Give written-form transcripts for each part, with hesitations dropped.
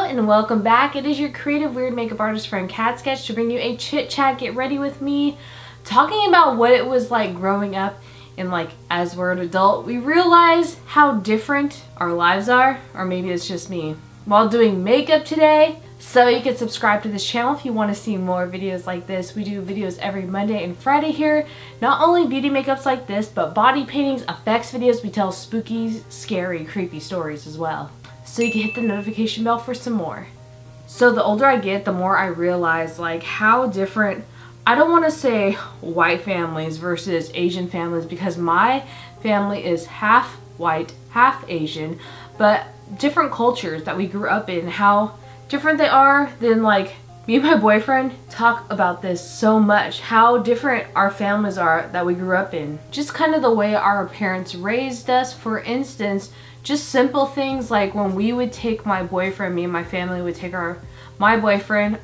and welcome back. It is your creative weird makeup artist friend Cat Sketch to bring you a chit chat, get ready with me, talking about what it was like growing up and like as we're an adult we realize how different our lives are, or maybe it's just me, while doing makeup today. So you can subscribe to this channel if you want to see more videos like this. We do videos every Monday and Friday here. Not only beauty makeups like this, but body paintings, effects videos. We tell spooky, scary, creepy stories as well. So you can hit the notification bell for some more. So the older I get, the more I realize like how different, I don't want to say white families versus Asian families, because my family is half white, half Asian, but different cultures that we grew up in, how different they are than like me and my boyfriend talk about this so much, how different our families are that we grew up in. Just kind of the way our parents raised us. For instance, just simple things like when we would take my boyfriend, me and my family would take our boyfriend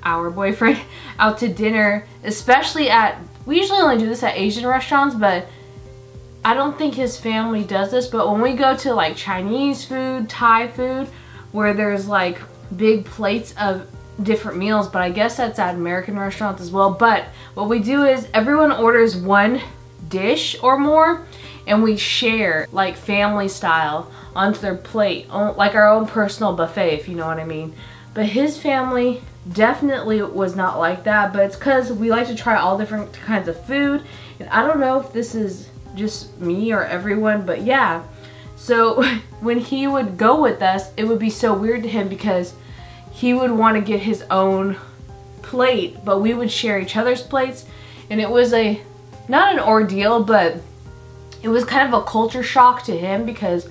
out to dinner, especially at, we usually only do this at Asian restaurants, but I don't think his family does this, but when we go to like Chinese food, Thai food, where there's like big plates of different meals, but I guess that's at American restaurants as well. But what we do is everyone orders one dish or more and we share like family style onto their plate, like our own personal buffet, if you know what I mean. But his family definitely was not like that, but it's because we like to try all different kinds of food, and I don't know if this is just me or everyone, but yeah. So when he would go with us, it would be so weird to him because he would want to get his own plate, but we would share each other's plates, and it was not an ordeal, but it was kind of a culture shock to him because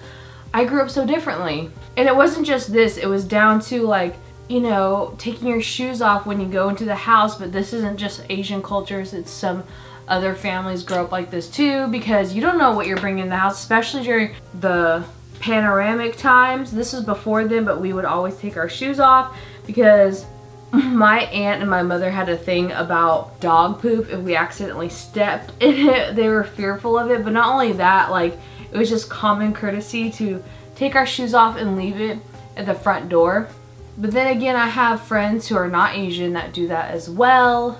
I grew up so differently. And it wasn't just this, it was down to like, you know, taking your shoes off when you go into the house, but this isn't just Asian cultures, it's some other families grow up like this too, because you don't know what you're bringing in the house, especially during the panoramic times. This is before then, but we would always take our shoes off because my aunt and my mother had a thing about dog poop. If we accidentally stepped in it, they were fearful of it. But not only that, like it was just common courtesy to take our shoes off and leave it at the front door. But then again, I have friends who are not Asian that do that as well.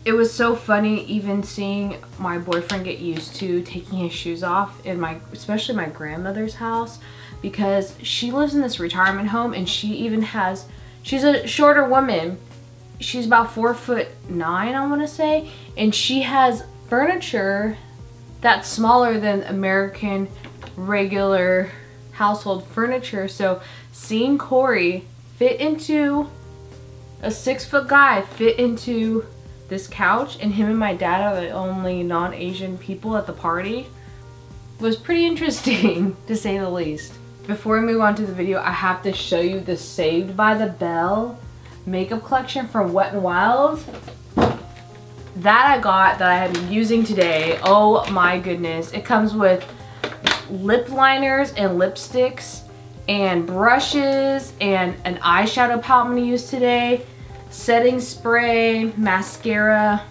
It was so funny even seeing my boyfriend get used to taking his shoes off in especially my grandmother's house, because she lives in this retirement home and she's a shorter woman. She's about 4'9", I want to say, and she has furniture that's smaller than American regular household furniture. So seeing Corey fit into a 6-foot guy fit into this couch, and him and my dad are the only non-Asian people at the party, was pretty interesting to say the least. Before we move on to the video, I have to show you the Saved by the Bell makeup collection from Wet n Wild that I got, that I am using today. Oh my goodness. It comes with lip liners and lipsticks and brushes and an eyeshadow palette I'm going to use today, setting spray, mascara,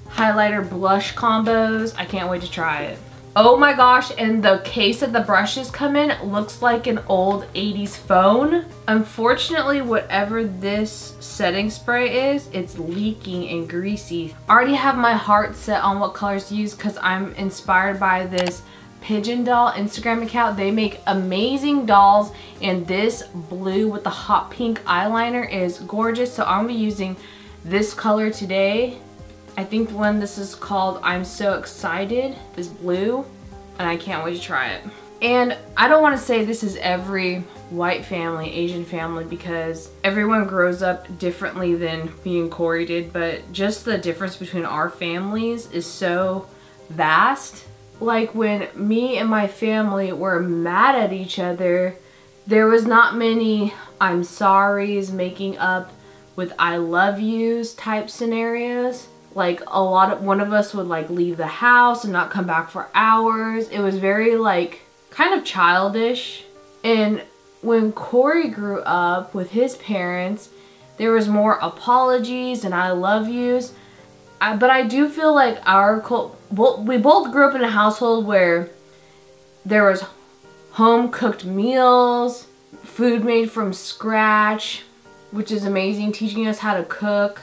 highlighter, blush combos. I can't wait to try it. Oh my gosh, and the case that the brushes come in looks like an old 80s phone. Unfortunately, whatever this setting spray is, it's leaking and greasy. I already have my heart set on what colors to use because I'm inspired by this Pigeon Doll Instagram account. They make amazing dolls, and this blue with the hot pink eyeliner is gorgeous. So I'm gonna be using this color today. I think the one this is called I'm So Excited is blue, and I can't wait to try it. And I don't want to say this is every white family, Asian family, because everyone grows up differently than me and Corey did, but just the difference between our families is so vast. Like when me and my family were mad at each other, there was not many I'm sorry's making up with I love yous type scenarios. Like one of us would like leave the house and not come back for hours. It was very like kind of childish. And when Corey grew up with his parents, there was more apologies and I love yous. But I do feel like we both grew up in a household where there was home cooked meals, food made from scratch, which is amazing, teaching us how to cook.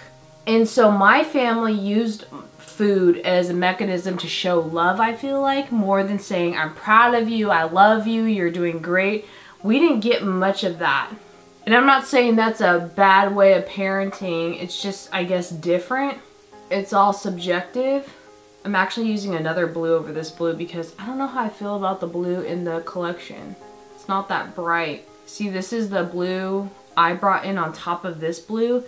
And so my family used food as a mechanism to show love, I feel like, more than saying, I'm proud of you, I love you, you're doing great. We didn't get much of that. And I'm not saying that's a bad way of parenting, it's just, I guess, different. It's all subjective. I'm actually using another blue over this blue because I don't know how I feel about the blue in the collection. It's not that bright. See, this is the blue I brought in on top of this blue.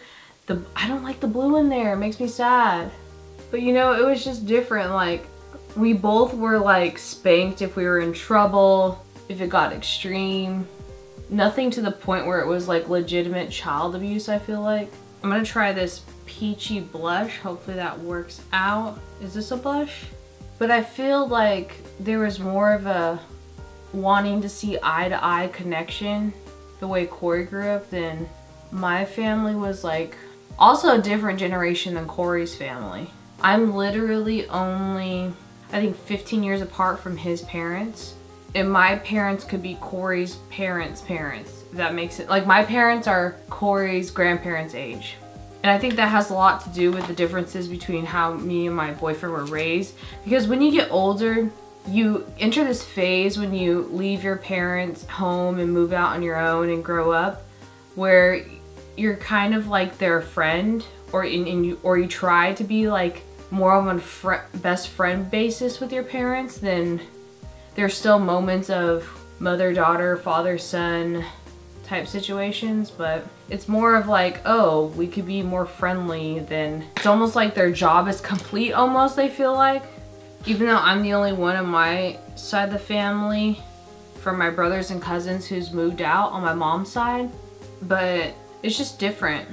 I don't like the blue in there, it makes me sad. But you know, it was just different. Like, we both were like spanked if we were in trouble, if it got extreme. Nothing to the point where it was like legitimate child abuse, I feel like. I'm gonna try this peachy blush. Hopefully that works out. Is this a blush? But I feel like there was more of a wanting to see eye-to-eye connection the way Corey grew up than my family was. Like, also a different generation than Corey's family. I'm literally only, I think, 15 years apart from his parents. And my parents could be Corey's parents' parents, if that makes it. Like, my parents are Corey's grandparents' age. And I think that has a lot to do with the differences between how me and my boyfriend were raised. Because when you get older, you enter this phase when you leave your parents' home and move out on your own and grow up, where you're kind of like their friend, or you try to be like more of a best friend basis with your parents. Then there's still moments of mother-daughter, father-son type situations, but it's more of like, oh, we could be more friendly than, it's almost like their job is complete almost, they feel like. Even though I'm the only one on my side of the family from my brothers and cousins who's moved out on my mom's side, but it's just different.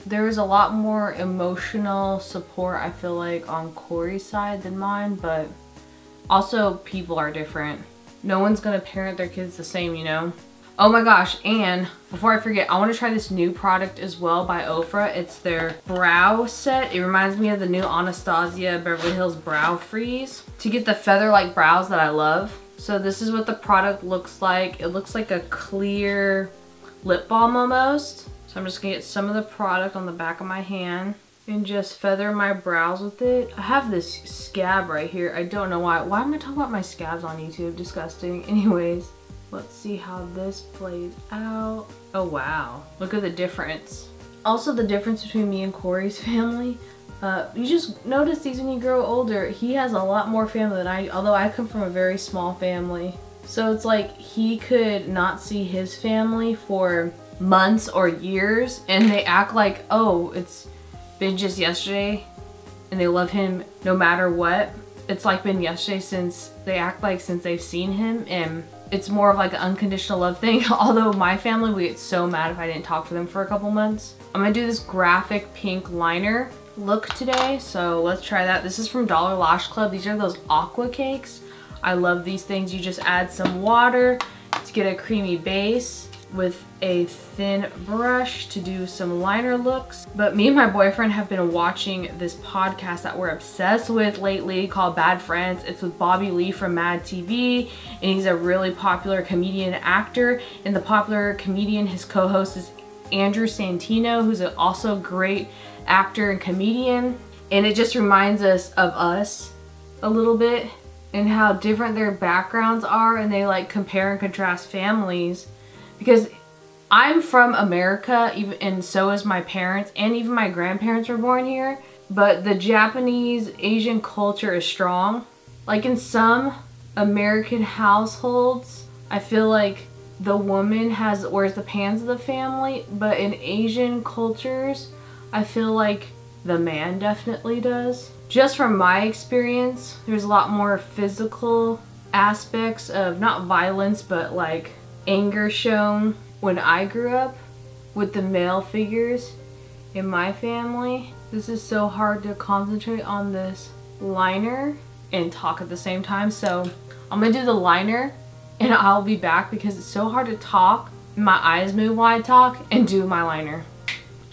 There was a lot more emotional support, I feel like, on Corey's side than mine, but also people are different. No one's gonna parent their kids the same, you know? Oh my gosh, and before I forget, I want to try this new product as well by OFRA. It's their brow set. It reminds me of the new Anastasia Beverly Hills Brow Freeze to get the feather-like brows that I love. So this is what the product looks like. It looks like a clear lip balm almost. So I'm just gonna get some of the product on the back of my hand and just feather my brows with it. I have this scab right here. I don't know why. Why am I talking about my scabs on YouTube? Disgusting. Anyways. Let's see how this plays out. Oh wow, look at the difference. Also the difference between me and Corey's family. You just notice these when you grow older. He has a lot more family than I, although I come from a very small family. So it's like he could not see his family for months or years and they act like, oh, it's been just yesterday and they love him no matter what. It's like been yesterday since they act like since they've seen him, and it's more of like an unconditional love thing. Although my family, we get so mad if I didn't talk to them for a couple months. I'm gonna do this graphic pink liner look today, so let's try that. This is from Dollar Lash Club. These are those aqua cakes. I love these things. You just add some water to get a creamy base with a thin brush to do some liner looks. But me and my boyfriend have been watching this podcast that we're obsessed with lately called Bad Friends. It's with Bobby Lee from Mad TV, and he's a really popular comedian actor. And the popular comedian, his co-host is Andrew Santino, who's also a great actor and comedian. And it just reminds us of us a little bit and how different their backgrounds are, and they like compare and contrast families. Because I'm from America, and so is my parents, and even my grandparents were born here. But the Japanese Asian culture is strong. Like in some American households, I feel like the woman wears the pants of the family, but in Asian cultures, I feel like the man definitely does. Just from my experience, there's a lot more physical aspects of not violence, but like anger shown when I grew up with the male figures in my family. This is so hard to concentrate on this liner and talk at the same time, so I'm gonna do the liner and I'll be back because it's so hard to talk, my eyes move when I talk, and do my liner.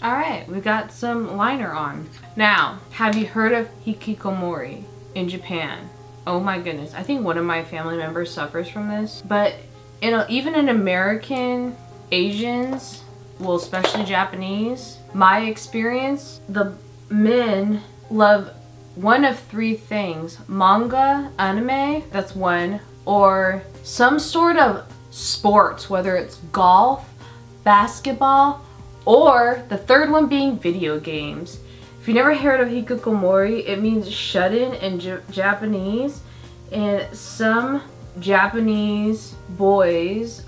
Alright, we got some liner on. Now, have you heard of Hikikomori in Japan? Oh my goodness, I think one of my family members suffers from this, but even in American Asians, well, especially Japanese, my experience, the men love one of three things: manga, anime, that's one, or some sort of sports, whether it's golf, basketball, or the third one being video games. If you never heard of Hikikomori, it means shut-in in Japanese, and some Japanese boys,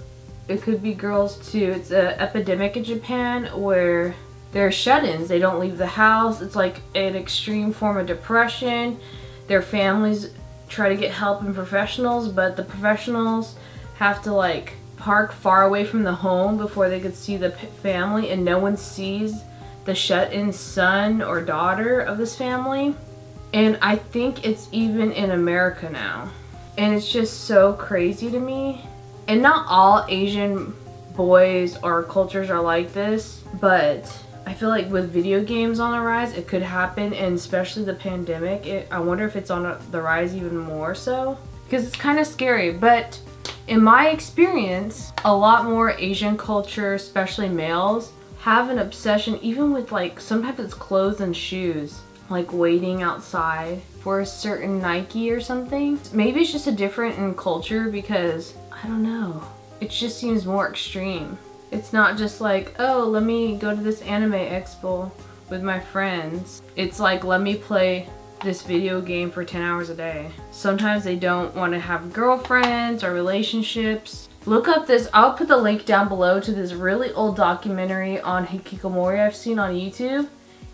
it could be girls too, it's an epidemic in Japan where they're shut-ins. They don't leave the house. It's like an extreme form of depression. Their families try to get help in professionals, but the professionals have to like park far away from the home before they could see the family, and no one sees the shut-in son or daughter of this family. And I think it's even in America now. And it's just so crazy to me. And not all Asian boys or cultures are like this, but I feel like with video games on the rise, it could happen, and especially the pandemic, I wonder if it's on the rise even more so, because it's kind of scary. But in my experience, a lot more Asian culture, especially males, have an obsession even with like sometimes it's clothes and shoes, like waiting outside for a certain Nike or something. Maybe it's just a different in culture because I don't know, it just seems more extreme. It's not just like, oh, let me go to this anime expo with my friends. It's like, let me play this video game for 10 hours a day. Sometimes they don't want to have girlfriends or relationships. Look up this, I'll put the link down below to this really old documentary on Hikikomori I've seen on YouTube.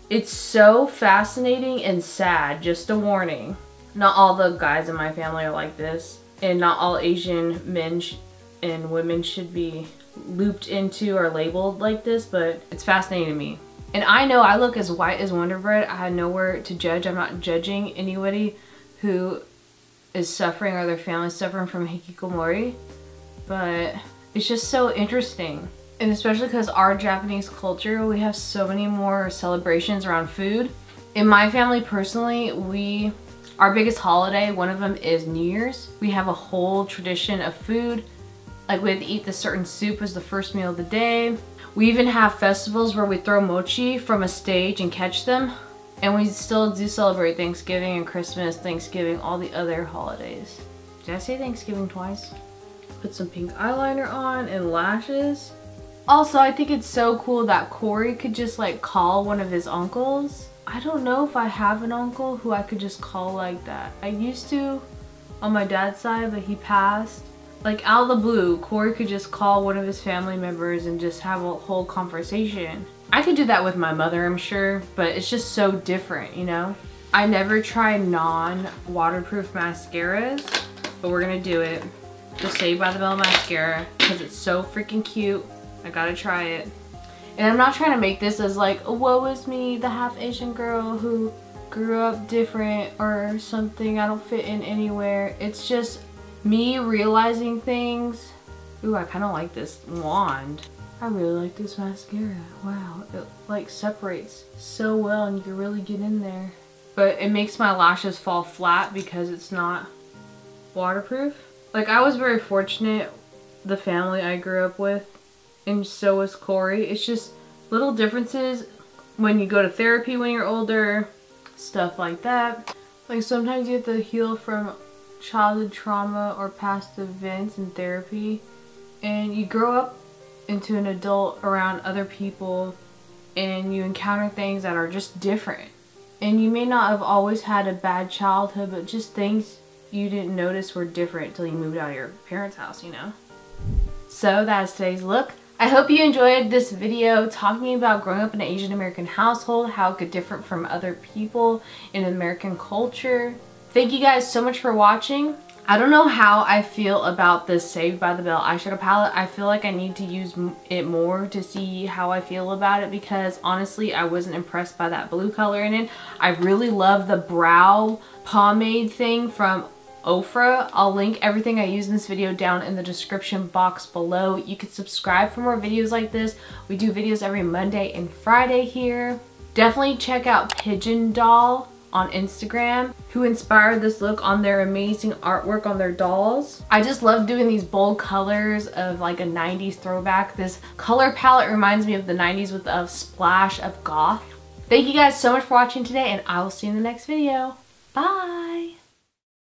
It's so fascinating and sad, just a warning. Not all the guys in my family are like this, and not all Asian men and women should be looped into or labeled like this, but it's fascinating to me. And I know I look as white as Wonder Bread. I have nowhere to judge. I'm not judging anybody who is suffering or their family suffering from Hikikomori, but it's just so interesting. And especially because our Japanese culture, we have so many more celebrations around food. In my family personally, our biggest holiday, one of them is New Year's. We have a whole tradition of food. Like we'd eat this certain soup as the first meal of the day. We even have festivals where we throw mochi from a stage and catch them. And we still do celebrate Thanksgiving and Christmas, Thanksgiving, all the other holidays. Did I say Thanksgiving twice? Put some pink eyeliner on and lashes. Also, I think it's so cool that Corey could just like call one of his uncles. I don't know if I have an uncle who I could just call like that. I used to on my dad's side, but he passed. Like out of the blue, Corey could just call one of his family members and just have a whole conversation. I could do that with my mother, I'm sure, but it's just so different, you know? I never try non-waterproof mascaras, but we're gonna do it. The Saved by the Bell mascara, because it's so freaking cute. I gotta try it. And I'm not trying to make this as like, woe is me, the half Asian girl who grew up different or something, I don't fit in anywhere. It's just me realizing things. Ooh, I kind of like this wand. I really like this mascara. Wow, it like separates so well and you can really get in there. But it makes my lashes fall flat because it's not waterproof. Like I was very fortunate, the family I grew up with, and so was Corey. It's just little differences when you go to therapy when you're older, stuff like that. Like sometimes you have to heal from childhood trauma or past events in therapy, and you grow up into an adult around other people and you encounter things that are just different. And you may not have always had a bad childhood, but just things you didn't notice were different until you moved out of your parents' house, you know? So that's today's look. I hope you enjoyed this video talking about growing up in an Asian American household, how it could differ from other people in American culture. Thank you guys so much for watching. I don't know how I feel about this Saved by the Bell eyeshadow palette. I feel like I need to use it more to see how I feel about it, because honestly I wasn't impressed by that blue color in it. I really love the brow pomade thing from OFRA. I'll link everything I use in this video down in the description box below. You can subscribe for more videos like this. We do videos every Monday and Friday here. Definitely check out Pigeon Doll on Instagram who inspired this look on their amazing artwork on their dolls. I just love doing these bold colors of like a 90s throwback. This color palette reminds me of the 90s with a splash of goth. Thank you guys so much for watching today, and I will see you in the next video. Bye!